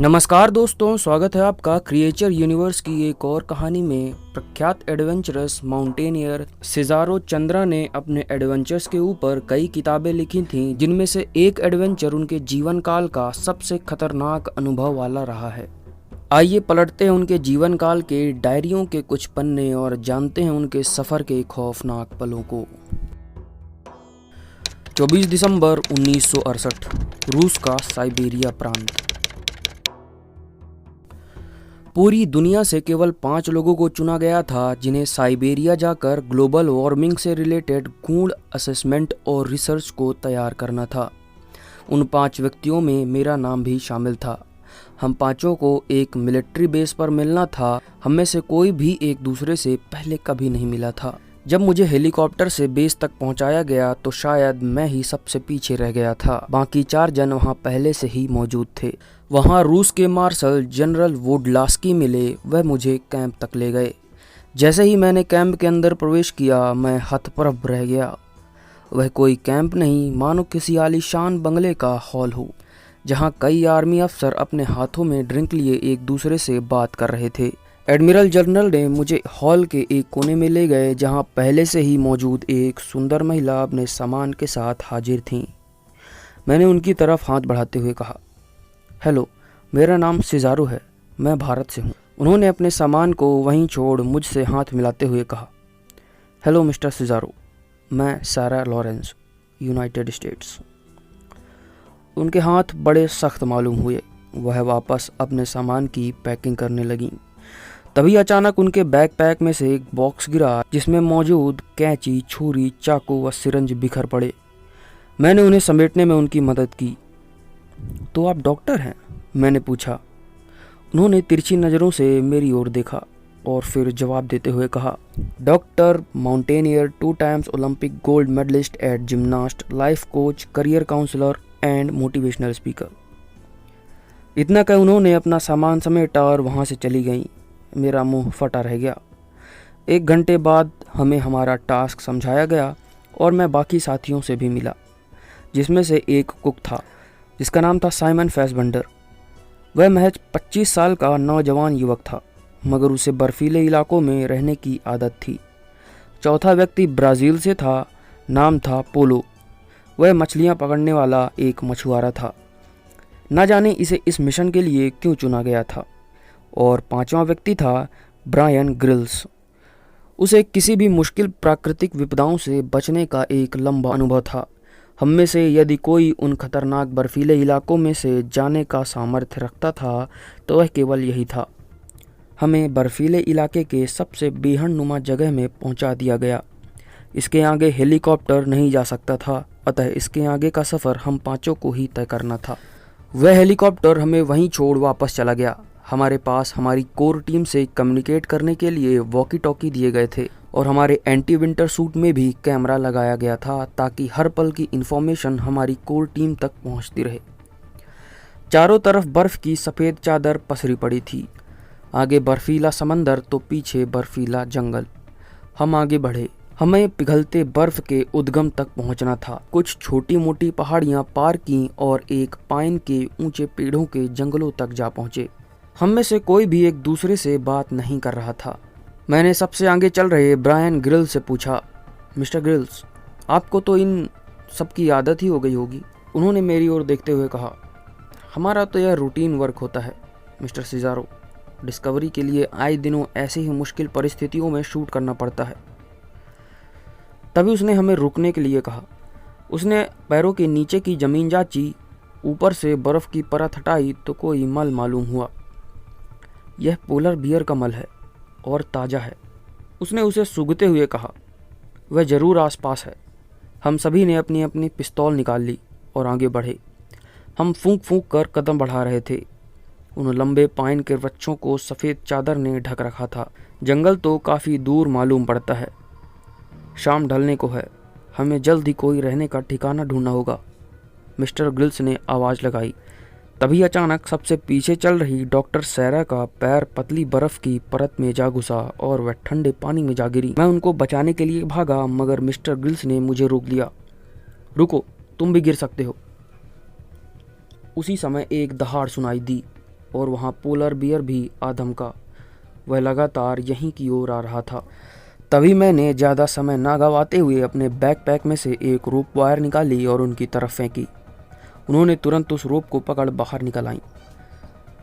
नमस्कार दोस्तों, स्वागत है आपका क्रिएचर यूनिवर्स की एक और कहानी में। प्रख्यात एडवेंचरस माउंटेनियर सिजारो चंद्रा ने अपने एडवेंचर्स के ऊपर कई किताबें लिखी थीं, जिनमें से एक एडवेंचर उनके जीवन काल का सबसे खतरनाक अनुभव वाला रहा है। आइए पलटते हैं उनके जीवन काल के डायरियों के कुछ पन्ने और जानते हैं उनके सफ़र के खौफनाक पलों को। 24 दिसंबर 1968, रूस का साइबेरिया प्रांत। पूरी दुनिया से केवल 5 लोगों को चुना गया था जिन्हें साइबेरिया जाकर ग्लोबल वार्मिंग से रिलेटेड गूढ़ असेसमेंट और रिसर्च को तैयार करना था। उन 5 व्यक्तियों में मेरा नाम भी शामिल था। हम पांचों को एक मिलिट्री बेस पर मिलना था। हम में से कोई भी एक दूसरे से पहले कभी नहीं मिला था। जब मुझे हेलीकॉप्टर से बेस तक पहुंचाया गया तो शायद मैं ही सबसे पीछे रह गया था। बाकी 4 जन वहां पहले से ही मौजूद थे। वहां रूस के मार्शल जनरल वोडलास्की मिले। वह मुझे कैंप तक ले गए। जैसे ही मैंने कैंप के अंदर प्रवेश किया, मैं हतप्रभ रह गया। वह कोई कैंप नहीं, मानो किसी आलीशान बंगले का हॉल हो, जहां कई आर्मी अफसर अपने हाथों में ड्रिंक लिए एक दूसरे से बात कर रहे थे। एडमिरल जनरल ने मुझे हॉल के एक कोने में ले गए, जहां पहले से ही मौजूद एक सुंदर महिला अपने सामान के साथ हाजिर थीं। मैंने उनकी तरफ हाथ बढ़ाते हुए कहा, हेलो, मेरा नाम सिजारो है, मैं भारत से हूँ। उन्होंने अपने सामान को वहीं छोड़ मुझसे हाथ मिलाते हुए कहा, हेलो मिस्टर सिजारो, मैं सारा लॉरेंस, यूनाइटेड स्टेट्स। उनके हाथ बड़े सख्त मालूम हुए। वह वापस अपने सामान की पैकिंग करने लगी। तभी अचानक उनके बैकपैक में से एक बॉक्स गिरा, जिसमें मौजूद कैंची, छुरी, चाकू व सिरंज बिखर पड़े। मैंने उन्हें समेटने में उनकी मदद की। तो आप डॉक्टर हैं? मैंने पूछा। उन्होंने तिरछी नज़रों से मेरी ओर देखा और फिर जवाब देते हुए कहा, doctor, mountaineer, 2 times Olympic gold medalist at gymnast, life coach, career counsellor and motivational speaker. इतना कह उन्होंने अपना सामान समेटा और वहाँ से चली गईं। मेरा मुंह फटा रह गया। 1 घंटे बाद हमें हमारा टास्क समझाया गया और मैं बाकी साथियों से भी मिला, जिसमें से एक कुक था जिसका नाम था साइमन फैसबंडर। वह महज 25 साल का नौजवान युवक था, मगर उसे बर्फीले इलाकों में रहने की आदत थी। चौथा व्यक्ति ब्राज़ील से था, नाम था पोलो। वह मछलियां पकड़ने वाला एक मछुआरा था। न जाने इसे इस मिशन के लिए क्यों चुना गया था। और 5वां व्यक्ति था ब्रायन ग्रिल्स। उसे किसी भी मुश्किल प्राकृतिक विपदाओं से बचने का एक लंबा अनुभव था। हम में से यदि कोई उन खतरनाक बर्फीले इलाकों में से जाने का सामर्थ्य रखता था तो वह केवल यही था। हमें बर्फीले इलाके के सबसे बेहद जगह में पहुंचा दिया गया। इसके आगे हेलीकॉप्टर नहीं जा सकता था, अतः इसके आगे का सफ़र हम पांचों को ही तय करना था। वह हेलीकॉप्टर हमें वहीं छोड़ वापस चला गया। हमारे पास हमारी कोर टीम से कम्युनिकेट करने के लिए वॉकी टॉकी दिए गए थे और हमारे एंटी विंटर सूट में भी कैमरा लगाया गया था, ताकि हर पल की इन्फॉर्मेशन हमारी कोर टीम तक पहुंचती रहे। चारों तरफ बर्फ की सफ़ेद चादर पसरी पड़ी थी। आगे बर्फीला समंदर तो पीछे बर्फीला जंगल। हम आगे बढ़े। हमें पिघलते बर्फ के उद्गम तक पहुंचना था। कुछ छोटी मोटी पहाड़ियां पार की और एक पाइन के ऊंचे पेड़ों के जंगलों तक जा पहुंचे। हम में से कोई भी एक दूसरे से बात नहीं कर रहा था। मैंने सबसे आगे चल रहे ब्रायन ग्रिल्स से पूछा, मिस्टर ग्रिल्स, आपको तो इन सब की आदत ही हो गई होगी। उन्होंने मेरी ओर देखते हुए कहा, हमारा तो यह रूटीन वर्क होता है मिस्टर सिजारो। डिस्कवरी के लिए आए दिनों ऐसी ही मुश्किल परिस्थितियों में शूट करना पड़ता है। तभी उसने हमें रुकने के लिए कहा। उसने पैरों के नीचे की ज़मीन जांची, ऊपर से बर्फ़ की परत हटाई तो कोई मल मालूम हुआ। यह पोलर बियर का मल है और ताज़ा है। उसने उसे सूंघते हुए कहा, वह ज़रूर आसपास है। हम सभी ने अपनी अपनी पिस्तौल निकाल ली और आगे बढ़े। हम फूंक फूंक कर कदम बढ़ा रहे थे। उन लंबे पाइन के वृक्षों को सफ़ेद चादर ने ढक रखा था। जंगल तो काफ़ी दूर मालूम पड़ता है। शाम ढलने को है। हमें जल्द ही कोई रहने का ठिकाना ढूंढना होगा, मिस्टर ग्रिल्स ने आवाज़ लगाई। तभी अचानक सबसे पीछे चल रही डॉक्टर सैरा का पैर पतली बर्फ की परत में जा घुसा और वह ठंडे पानी में जा गिरी। मैं उनको बचाने के लिए भागा, मगर मिस्टर ग्रिल्स ने मुझे रोक लिया। रुको, तुम भी गिर सकते हो। उसी समय एक दहाड़ सुनाई दी। और वहाँ पोलर बियर भी आधमका। वह लगातार यहीं की ओर आ रहा था। तभी मैंने ज़्यादा समय ना गंवाते हुए अपने बैकपैक में से एक रोप वायर निकाली और उनकी तरफ फेंकी। उन्होंने तुरंत उस रोप को पकड़ बाहर निकल आईं।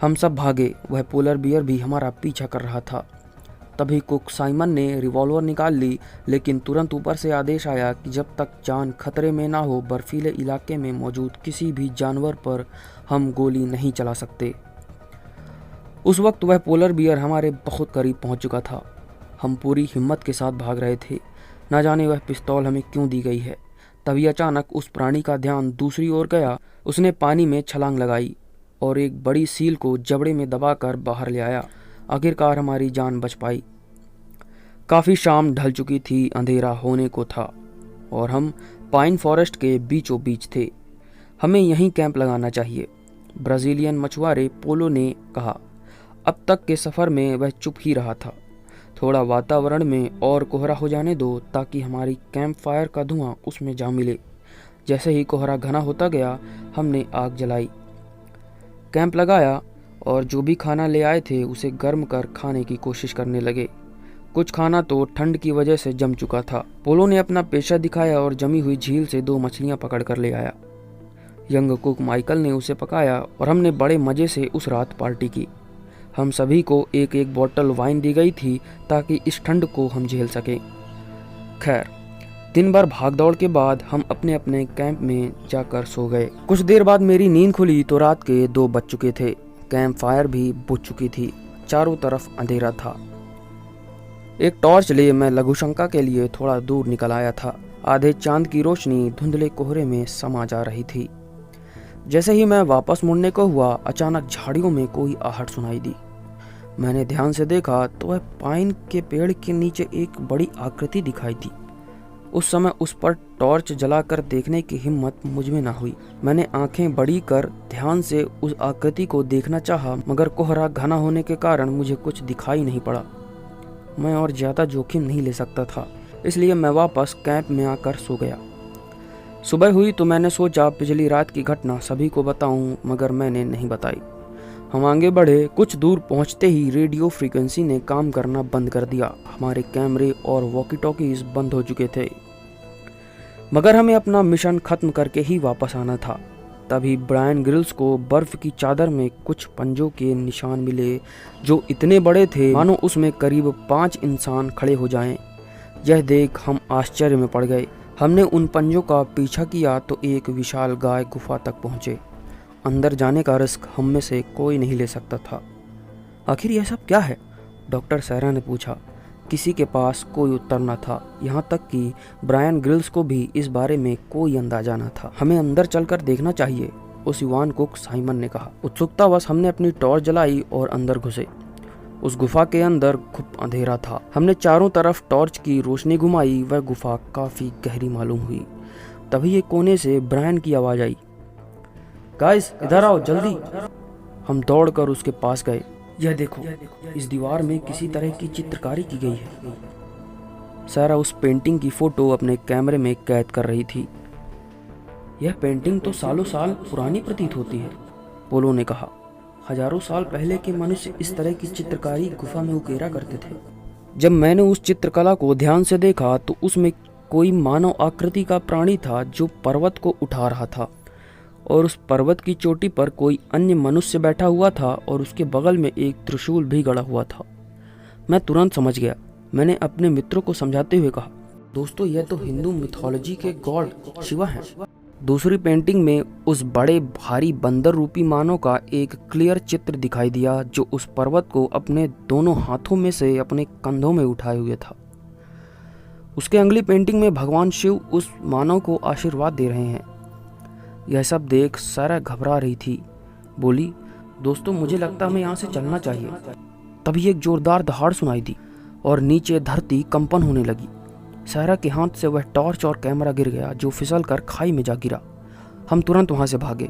हम सब भागे। वह पोलर बियर भी हमारा पीछा कर रहा था। तभी कुक साइमन ने रिवॉल्वर निकाल ली, लेकिन तुरंत ऊपर से आदेश आया कि जब तक जान खतरे में ना हो, बर्फीले इलाके में मौजूद किसी भी जानवर पर हम गोली नहीं चला सकते। उस वक्त वह पोलर बियर हमारे बहुत करीब पहुंच चुका था। हम पूरी हिम्मत के साथ भाग रहे थे। न जाने वह पिस्तौल हमें क्यों दी गई है। तभी अचानक उस प्राणी का ध्यान दूसरी ओर गया। उसने पानी में छलांग लगाई और एक बड़ी सील को जबड़े में दबाकर बाहर ले आया। आखिरकार हमारी जान बच पाई। काफ़ी शाम ढल चुकी थी, अंधेरा होने को था और हम पाइन फॉरेस्ट के बीचों बीच थे। हमें यहीं कैंप लगाना चाहिए, ब्राज़ीलियन मछुआरे पोलो ने कहा। अब तक के सफ़र में वह चुप ही रहा था। थोड़ा वातावरण में और कोहरा हो जाने दो ताकि हमारी कैंप फायर का धुआं उसमें जा मिले। जैसे ही कोहरा घना होता गया, हमने आग जलाई, कैंप लगाया और जो भी खाना ले आए थे उसे गर्म कर खाने की कोशिश करने लगे। कुछ खाना तो ठंड की वजह से जम चुका था। पोलो ने अपना पेशा दिखाया और जमी हुई झील से 2 मछलियां पकड़ कर ले आया। यंग कुक माइकल ने उसे पकाया और हमने बड़े मज़े से उस रात पार्टी की। हम सभी को एक एक बोतल वाइन दी गई थी ताकि इस ठंड को हम झेल सकें। खैर, दिन भर भागदौड़ के बाद हम अपने अपने कैंप में जाकर सो गए। कुछ देर बाद मेरी नींद खुली तो रात के 2 बज चुके थे। कैंप फायर भी बुझ चुकी थी। चारों तरफ अंधेरा था। एक टॉर्च लिए मैं लघुशंका के लिए थोड़ा दूर निकल आया था। आधे चांद की रोशनी धुंधले कोहरे में समा जा रही थी। जैसे ही मैं वापस मुड़ने को हुआ, अचानक झाड़ियों में कोई आहट सुनाई दी। मैंने ध्यान से देखा तो वह पाइन के पेड़ के नीचे एक बड़ी आकृति दिखाई दी। उस समय उस पर टॉर्च जलाकर देखने की हिम्मत मुझ में ना हुई। मैंने आंखें बड़ी कर ध्यान से उस आकृति को देखना चाहा, मगर कोहरा घना होने के कारण मुझे कुछ दिखाई नहीं पड़ा। मैं और ज़्यादा जोखिम नहीं ले सकता था, इसलिए मैं वापस कैंप में आकर सो गया। सुबह हुई तो मैंने सोचा पिछली रात की घटना सभी को बताऊं, मगर मैंने नहीं बताई। हम आगे बढ़े। कुछ दूर पहुंचते ही रेडियो फ्रीक्वेंसी ने काम करना बंद कर दिया। हमारे कैमरे और वॉकी टॉकीज बंद हो चुके थे, मगर हमें अपना मिशन खत्म करके ही वापस आना था। तभी ब्रायन ग्रिल्स को बर्फ की चादर में कुछ पंजों के निशान मिले, जो इतने बड़े थे मानो उसमें करीब 5 इंसान खड़े हो जाएं। यह देख हम आश्चर्य में पड़ गए। हमने उन पंजों का पीछा किया तो एक विशाल गाय गुफा तक पहुँचे। अंदर जाने का रिस्क हम में से कोई नहीं ले सकता था। आखिर यह सब क्या है? डॉक्टर सैरा ने पूछा। किसी के पास कोई उत्तर न था। यहाँ तक कि ब्रायन ग्रिल्स को भी इस बारे में कोई अंदाजा न था। हमें अंदर चलकर देखना चाहिए, उस युवान कुक साइमन ने कहा। उत्सुकतावश हमने अपनी टॉर्च जलाई और अंदर घुसे। उस गुफा के अंदर खूब अंधेरा था। हमने चारों तरफ टॉर्च की रोशनी घुमाई। वह गुफा काफी गहरी मालूम हुई। तभी एक कोने से ब्रायन की आवाज आई, गाइस इधर आओ जल्दी। हम दौड़कर उसके पास गए। यह देखो, इस दीवार में किसी तरह की चित्रकारी की गई है। सारा उस पेंटिंग की फोटो अपने कैमरे में कैद कर रही थी। यह पेंटिंग तो सालों साल पुरानी प्रतीत होती है, पोलो ने कहा। हजारों साल पहले के मनुष्य इस तरह की चित्रकारी गुफा में उकेरा करते थे। जब मैंने उस चित्रकला को ध्यान से देखा तो उसमें कोई मानव आकृति का प्राणी था जो पर्वत को उठा रहा था, और उस पर्वत की चोटी पर कोई अन्य मनुष्य बैठा हुआ था और उसके बगल में एक त्रिशूल भी गड़ा हुआ था। मैं तुरंत समझ गया। मैंने अपने मित्रों को समझाते हुए कहा, दोस्तों यह तो हिंदू मिथोलॉजी के गॉड शिवा हैं। दूसरी पेंटिंग में उस बड़े भारी बंदर रूपी मानव का एक क्लियर चित्र दिखाई दिया, जो उस पर्वत को अपने दोनों हाथों में से अपने कंधों में उठाए हुए था। उसके अगली पेंटिंग में भगवान शिव उस मानव को आशीर्वाद दे रहे हैं। यह सब देख सारा घबरा रही थी। बोली, दोस्तों मुझे लगता हमें यहाँ से चलना चाहिए। तभी एक जोरदार दहाड़ सुनाई दी और नीचे धरती कंपन होने लगी। सारा के हाथ से वह टॉर्च और कैमरा गिर गया, जो फिसल कर खाई में जा गिरा। हम तुरंत वहाँ से भागे।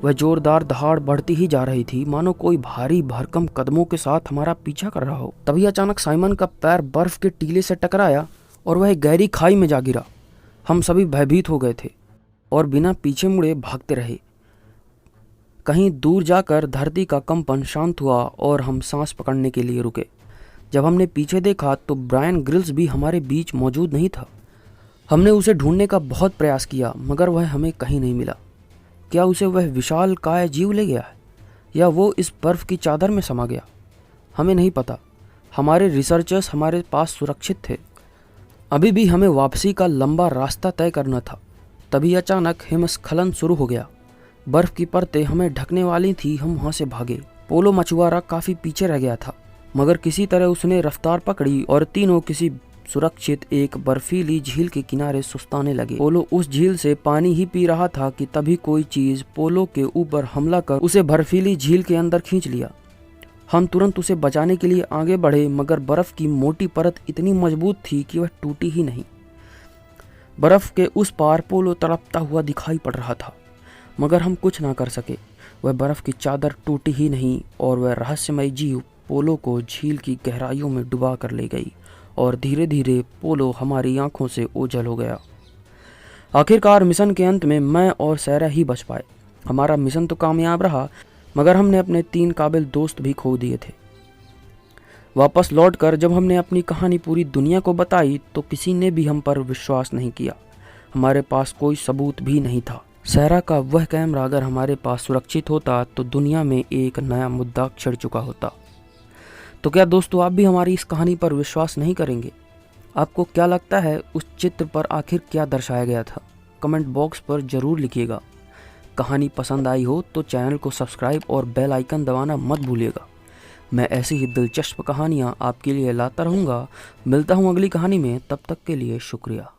वह जोरदार दहाड़ बढ़ती ही जा रही थी, मानो कोई भारी भरकम कदमों के साथ हमारा पीछा कर रहा हो। तभी अचानक साइमन का पैर बर्फ के टीले से टकराया और वह गहरी खाई में जा गिरा। हम सभी भयभीत हो गए थे और बिना पीछे मुड़े भागते रहे। कहीं दूर जाकर धरती का कंपन शांत हुआ और हम सांस पकड़ने के लिए रुके। जब हमने पीछे देखा तो ब्रायन ग्रिल्स भी हमारे बीच मौजूद नहीं था। हमने उसे ढूंढने का बहुत प्रयास किया मगर वह हमें कहीं नहीं मिला। क्या उसे वह विशाल काय जीव ले गया है या वो इस बर्फ़ की चादर में समा गया? हमें नहीं पता। हमारे रिसर्चर्स हमारे पास सुरक्षित थे। अभी भी हमें वापसी का लंबा रास्ता तय करना था। तभी अचानक हिमस्खलन शुरू हो गया। बर्फ़ की परतें हमें ढकने वाली थी। हम वहाँ से भागे। पोलो मछुआरा काफ़ी पीछे रह गया था मगर किसी तरह उसने रफ्तार पकड़ी और तीनों किसी सुरक्षित एक बर्फीली झील के किनारे सुस्ताने लगे। पोलो उस झील से पानी ही पी रहा था कि तभी कोई चीज़ पोलो के ऊपर हमला कर उसे बर्फीली झील के अंदर खींच लिया। हम तुरंत उसे बचाने के लिए आगे बढ़े मगर बर्फ़ की मोटी परत इतनी मजबूत थी कि वह टूटी ही नहीं। बर्फ़ के उस पार पोलो तड़पता हुआ दिखाई पड़ रहा था मगर हम कुछ ना कर सके। वह बर्फ़ की चादर टूटी ही नहीं और वह रहस्यमय जीव पोलो को झील की गहराइयों में डुबा कर ले गई और धीरे धीरे पोलो हमारी आंखों से ओझल हो गया। आखिरकार मिशन के अंत में मैं और सैरा ही बच पाए। हमारा मिशन तो कामयाब रहा मगर हमने अपने 3 काबिल दोस्त भी खो दिए थे। वापस लौटकर जब हमने अपनी कहानी पूरी दुनिया को बताई तो किसी ने भी हम पर विश्वास नहीं किया। हमारे पास कोई सबूत भी नहीं था। सैरा का वह कैमरा अगर हमारे पास सुरक्षित होता तो दुनिया में एक नया मुद्दा छिड़ चुका होता। तो क्या दोस्तों आप भी हमारी इस कहानी पर विश्वास नहीं करेंगे? आपको क्या लगता है उस चित्र पर आखिर क्या दर्शाया गया था? कमेंट बॉक्स पर ज़रूर लिखिएगा। कहानी पसंद आई हो तो चैनल को सब्सक्राइब और बेल आइकन दबाना मत भूलिएगा। मैं ऐसी ही दिलचस्प कहानियाँ आपके लिए लाता रहूँगा। मिलता हूँ अगली कहानी में, तब तक के लिए शुक्रिया।